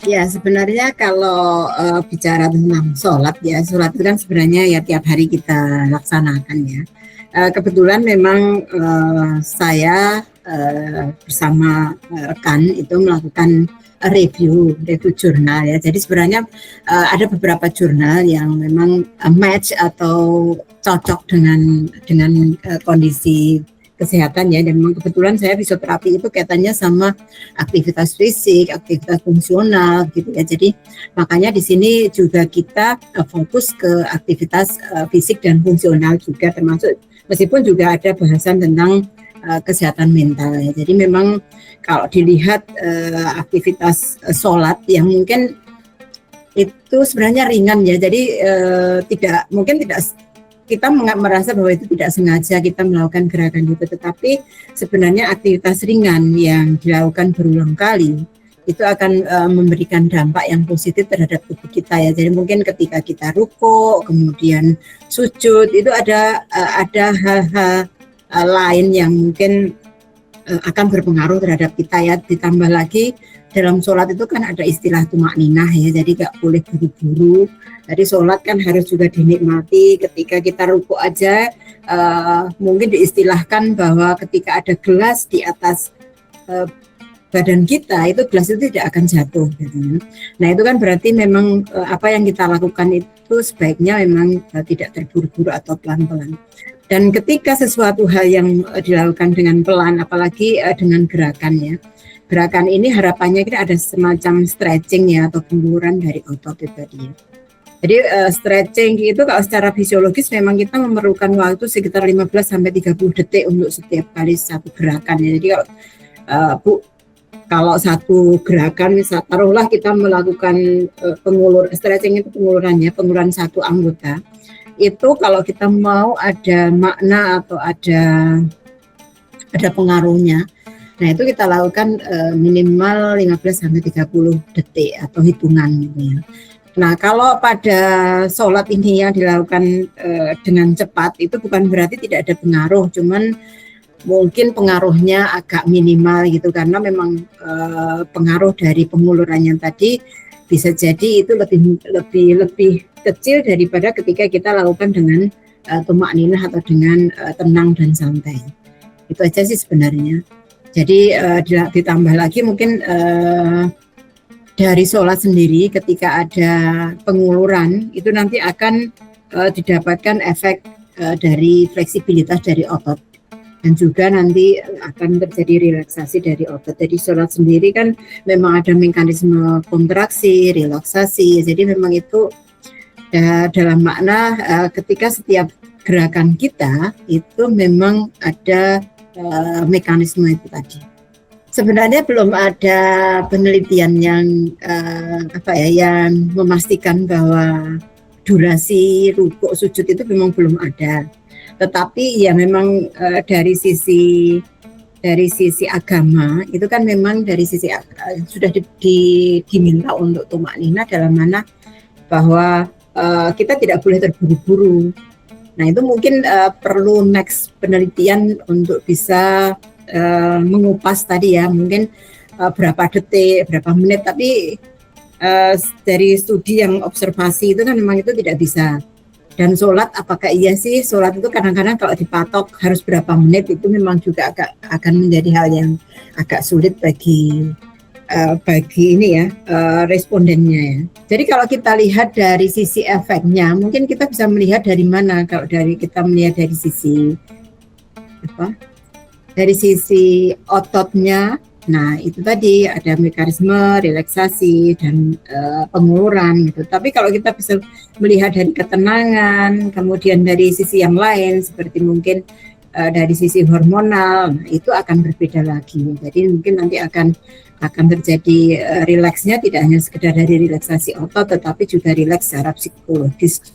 Ya, sebenarnya kalau bicara tentang sholat ya, sholat itu kan sebenarnya ya tiap hari kita laksanakan ya. Kebetulan memang saya bersama rekan itu melakukan review jurnal ya. Jadi sebenarnya ada beberapa jurnal yang memang match atau cocok dengan kondisi kesehatan ya, dan memang kebetulan saya fisioterapi itu kaitannya sama aktivitas fisik, aktivitas fungsional gitu ya. Jadi makanya di sini juga kita fokus ke aktivitas fisik dan fungsional juga, termasuk meskipun juga ada bahasan tentang kesehatan mental ya. Jadi memang kalau dilihat aktivitas sholat yang mungkin itu sebenarnya ringan ya. Jadi tidak kita merasa bahwa itu tidak sengaja kita melakukan gerakan itu, tetapi sebenarnya aktivitas ringan yang dilakukan berulang kali itu akan memberikan dampak yang positif terhadap tubuh kita ya. Jadi mungkin ketika kita rukuk, kemudian sujud, itu ada hal-hal lain yang mungkin akan berpengaruh terhadap kita ya. Ditambah lagi dalam sholat itu kan ada istilah tumakninah ya, jadi nggak boleh buru-buru. Jadi sholat kan harus juga dinikmati. Ketika kita rukuk aja mungkin diistilahkan bahwa ketika ada gelas di atas badan kita, itu gelas itu tidak akan jatuh gitu. Nah itu kan berarti memang apa yang kita lakukan itu sebaiknya memang tidak terburu-buru atau pelan-pelan. Dan ketika sesuatu hal yang dilakukan dengan pelan, apalagi dengan gerakan ya, gerakan ini harapannya kita ada semacam stretching ya, atau pembuluran dari otot itu tadi ya. Jadi stretching itu kalau secara fisiologis memang kita memerlukan waktu sekitar 15-30 detik untuk setiap kali satu gerakan ya. Jadi kalau satu gerakan, misal taruhlah kita melakukan stretching itu penguluran satu anggota, itu kalau kita mau ada makna atau ada pengaruhnya, nah itu kita lakukan minimal 15-30 detik atau hitungan gitu ya. Nah kalau pada sholat ini yang dilakukan dengan cepat, itu bukan berarti tidak ada pengaruh, cuman mungkin pengaruhnya agak minimal gitu, karena memang pengaruh dari pengulurannya tadi bisa jadi itu lebih kecil daripada ketika kita lakukan dengan tumakninah atau dengan tenang dan santai. Itu aja sih sebenarnya. Jadi ditambah lagi mungkin dari sholat sendiri ketika ada penguluran itu nanti akan didapatkan efek dari fleksibilitas dari otot, dan juga nanti akan terjadi relaksasi dari otot. Jadi sholat sendiri kan memang ada mekanisme kontraksi, relaksasi. Jadi memang itu dalam makna ketika setiap gerakan kita itu memang ada mekanisme itu tadi. Sebenarnya belum ada penelitian yang yang memastikan bahwa durasi rukuk sujud itu memang belum ada. Tetapi ya memang dari sisi agama itu kan memang dari sisi sudah diminta untuk tumakninah, dalam mana bahwa kita tidak boleh terburu-buru. Nah itu mungkin perlu next penelitian untuk bisa mengupas tadi ya, mungkin berapa detik, berapa menit, tapi dari studi yang observasi itu kan memang itu tidak bisa. Dan sholat, apakah iya sih sholat itu kadang-kadang kalau dipatok harus berapa menit, itu memang juga akan menjadi hal yang agak sulit bagi respondennya ya. Jadi kalau kita lihat dari sisi efeknya, mungkin kita bisa melihat dari mana. Kalau kita melihat dari sisi dari sisi ototnya, nah itu tadi ada mekanisme relaksasi dan penguluran gitu. Tapi kalau kita bisa melihat dari ketenangan, kemudian dari sisi yang lain seperti mungkin dari sisi hormonal, nah, itu akan berbeda lagi. Jadi mungkin nanti akan terjadi rileksnya tidak hanya sekedar dari relaksasi otot, tetapi juga rileks secara psikologis.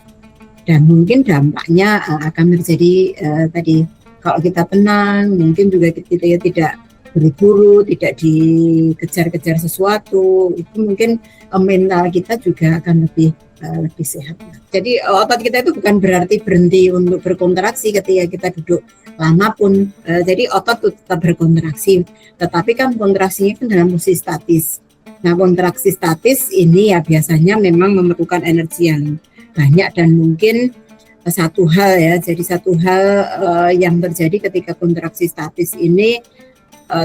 Dan mungkin dampaknya akan terjadi tadi. Kalau kita tenang, mungkin juga kita tidak buru-buru, tidak dikejar-kejar sesuatu, itu mungkin mental kita juga akan lebih lebih sehat. Jadi otot kita itu bukan berarti berhenti untuk berkontraksi ketika kita duduk lama pun. Jadi otot tetap berkontraksi, tetapi kan kontraksinya kan dalam posisi statis. Nah, kontraksi statis ini ya biasanya memang memerlukan energi yang banyak dan mungkin satu hal ya. Jadi satu hal yang terjadi ketika kontraksi statis ini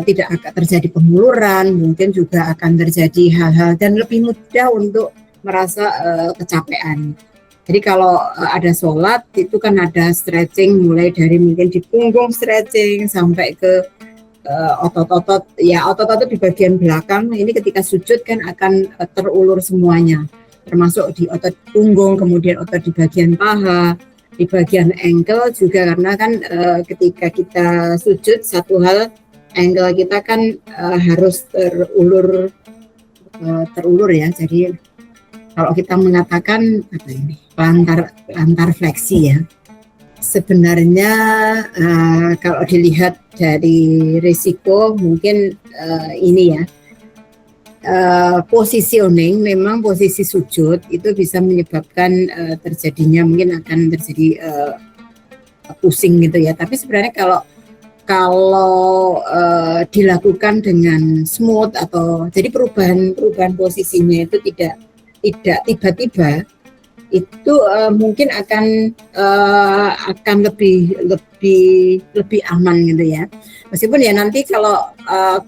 tidak akan terjadi penguluran, mungkin juga akan terjadi hal-hal dan lebih mudah untuk merasa kecapean. Jadi kalau ada sholat itu kan ada stretching mulai dari mungkin di punggung stretching sampai ke otot-otot ya, otot-otot di bagian belakang ini ketika sujud kan akan terulur semuanya, termasuk di otot punggung, kemudian otot di bagian paha, di bagian ankle juga, karena kan ketika kita sujud satu hal ankle kita kan harus terulur ya. Jadi kalau kita mengatakan apa ini lantar fleksi ya, sebenarnya kalau dilihat dari risiko mungkin ini ya, positioning, memang posisi sujud itu bisa menyebabkan terjadinya mungkin akan terjadi pusing gitu ya. Tapi sebenarnya kalau dilakukan dengan smooth atau jadi perubahan posisinya itu tidak tiba-tiba, itu mungkin akan lebih aman gitu ya. Meskipun ya nanti kalau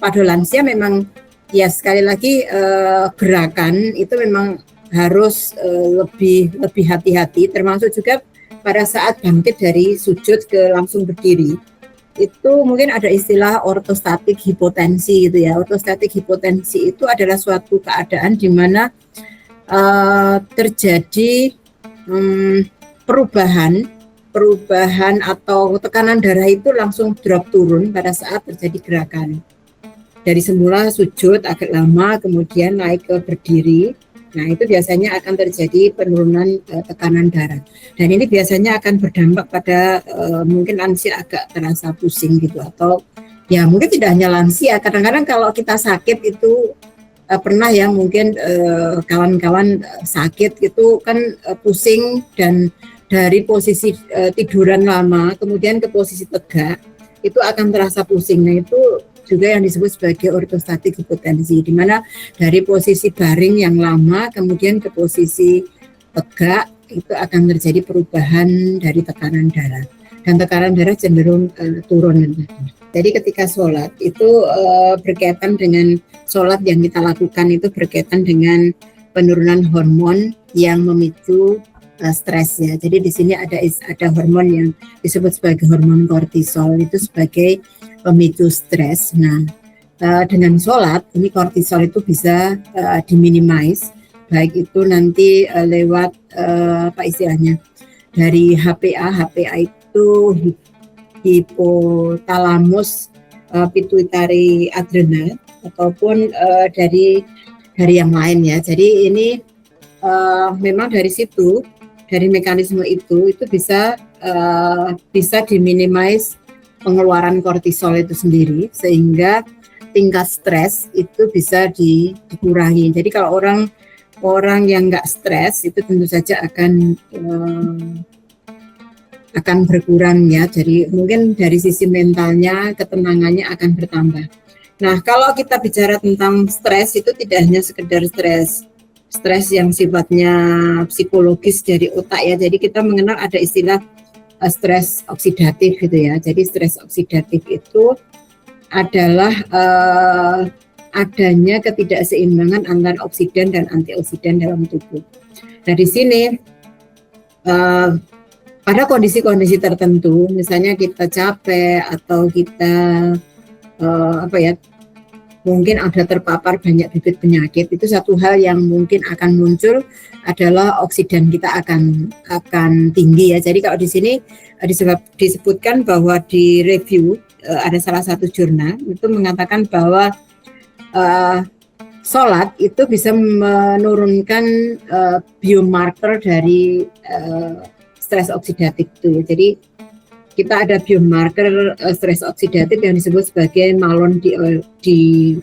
pada lansia memang ya sekali lagi gerakan itu memang harus lebih hati-hati, termasuk juga pada saat bangkit dari sujud ke langsung berdiri. Itu mungkin ada istilah ortostatik hipotensi gitu ya. Ortostatik hipotensi itu adalah suatu keadaan di mana terjadi perubahan atau tekanan darah itu langsung drop turun pada saat terjadi gerakan. Dari semula sujud agak lama kemudian naik ke berdiri. Nah, itu biasanya akan terjadi penurunan tekanan darah. Dan ini biasanya akan berdampak pada mungkin lansia agak terasa pusing gitu, atau ya mungkin tidak hanya lansia, kadang-kadang kalau kita sakit itu pernah ya mungkin kawan-kawan sakit gitu kan pusing, dan dari posisi tiduran lama kemudian ke posisi tegak itu akan terasa pusing. Nah, itu juga yang disebut sebagai ortostatik hipotensi, di mana dari posisi baring yang lama kemudian ke posisi tegak itu akan terjadi perubahan dari tekanan darah, dan tekanan darah cenderung turun. Jadi ketika sholat itu berkaitan dengan sholat yang kita lakukan itu berkaitan dengan penurunan hormon yang memicu stres ya. Jadi di sini ada hormon yang disebut sebagai hormon kortisol, itu sebagai pemicu stres. Nah, dengan sholat ini kortisol itu bisa diminimize, baik itu nanti lewat apa istilahnya dari HPA itu hipotalamus pituitary adrenal, ataupun dari yang lain ya. Jadi ini memang dari situ, dari mekanisme itu bisa diminimize pengeluaran kortisol itu sendiri, sehingga tingkat stres itu bisa dikurangi. Jadi kalau orang yang nggak stres itu tentu saja akan berkurang ya. Jadi mungkin dari sisi mentalnya, ketenangannya akan bertambah. Nah, kalau kita bicara tentang stres itu tidak hanya sekedar stres yang sifatnya psikologis dari otak ya. Jadi kita mengenal ada istilah stres oksidatif gitu ya. Jadi stres oksidatif itu adalah adanya ketidakseimbangan antara oksidan dan antioksidan dalam tubuh. Nah, di sini pada kondisi-kondisi tertentu, misalnya kita capek atau kita mungkin ada terpapar banyak bibit penyakit, itu satu hal yang mungkin akan muncul adalah oksidan kita akan tinggi ya. Jadi kalau di sini disebutkan bahwa di review ada salah satu jurnal itu mengatakan bahwa sholat itu bisa menurunkan biomarker dari stres oksidatif itu. Jadi kita ada biomarker stres oksidatif yang disebut sebagai malondialdehid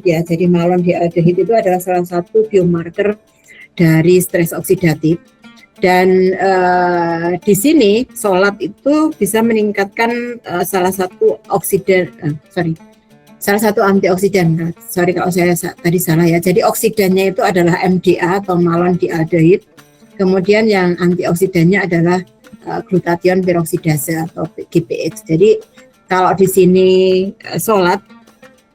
ya. Jadi malondialdehid itu adalah salah satu biomarker dari stres oksidatif. Dan di sini sholat itu bisa meningkatkan salah satu antioksidan. Sorry kalau saya tadi salah ya. Jadi oksidannya itu adalah MDA atau malondialdehyde. Kemudian yang antioksidannya adalah glutathione peroksidase atau GPX. Jadi kalau di sini sholat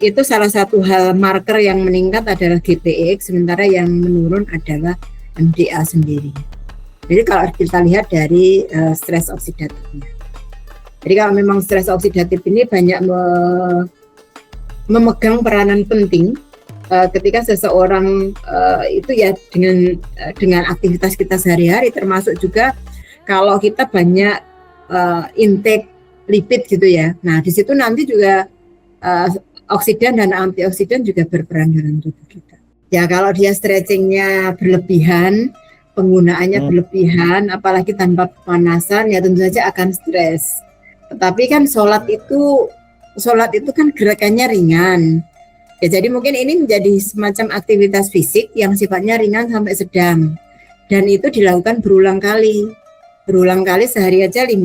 itu salah satu hal marker yang meningkat adalah GPX, sementara yang menurun adalah MDA sendiri. Jadi kalau kita lihat dari stres oksidatifnya. Jadi kalau memang stres oksidatif ini banyak memegang peranan penting ketika seseorang itu ya dengan aktivitas kita sehari-hari, termasuk juga kalau kita banyak intake lipid gitu ya. Nah di situ nanti juga oksidan dan antioksidan juga berperan dalam tubuh kita. Ya kalau dia stretchingnya berlebihan, penggunaannya berlebihan, apalagi tanpa pemanasan, ya tentu saja akan stres. Tetapi kan sholat itu kan gerakannya ringan. Ya, jadi mungkin ini menjadi semacam aktivitas fisik yang sifatnya ringan sampai sedang. Dan itu dilakukan berulang kali. Berulang kali sehari aja 5.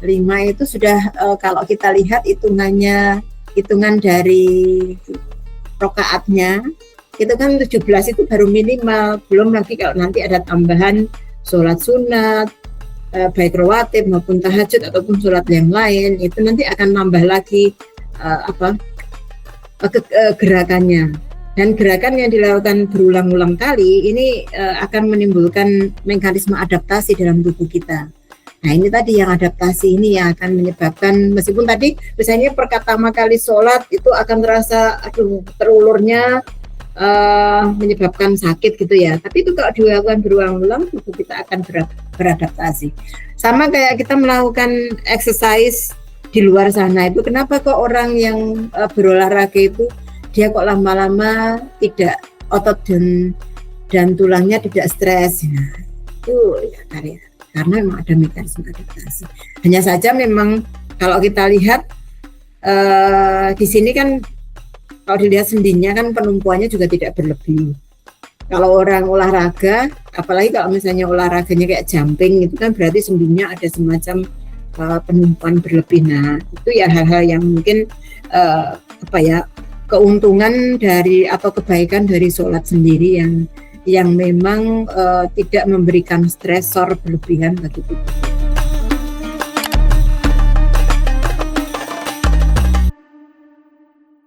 5 itu sudah kalau kita lihat hitungan dari rakaatnya, itu kan 17 itu baru minimal. Belum lagi kalau nanti ada tambahan sholat sunat, baik rawatib maupun tahajud ataupun sholat yang lain, itu nanti akan nambah lagi gerakannya. Dan gerakan yang dilakukan berulang-ulang kali ini akan menimbulkan mekanisme adaptasi dalam tubuh kita. Nah ini tadi yang adaptasi ini yang akan menyebabkan, meskipun tadi misalnya pertama kali sholat itu akan terasa terulurnya menyebabkan sakit gitu ya, tapi itu kalau dilakukan berulang-ulang tubuh kita akan beradaptasi. Sama kayak kita melakukan exercise di luar sana itu, kenapa kok orang yang berolahraga itu dia kok lama-lama tidak otot dan tulangnya tidak stres. Nah, itu ya karena memang ada mekanisme adaptasi. Hanya saja memang kalau kita lihat di sini kan kalau dilihat sendinya kan penumpuannya juga tidak berlebih. Kalau orang olahraga, apalagi kalau misalnya olahraganya kayak jumping, itu kan berarti sendinya ada semacam penumpuan berlebih. Nah, itu ya hal-hal yang mungkin keuntungan dari atau kebaikan dari sholat sendiri yang memang tidak memberikan stresor berlebihan bagi tubuh.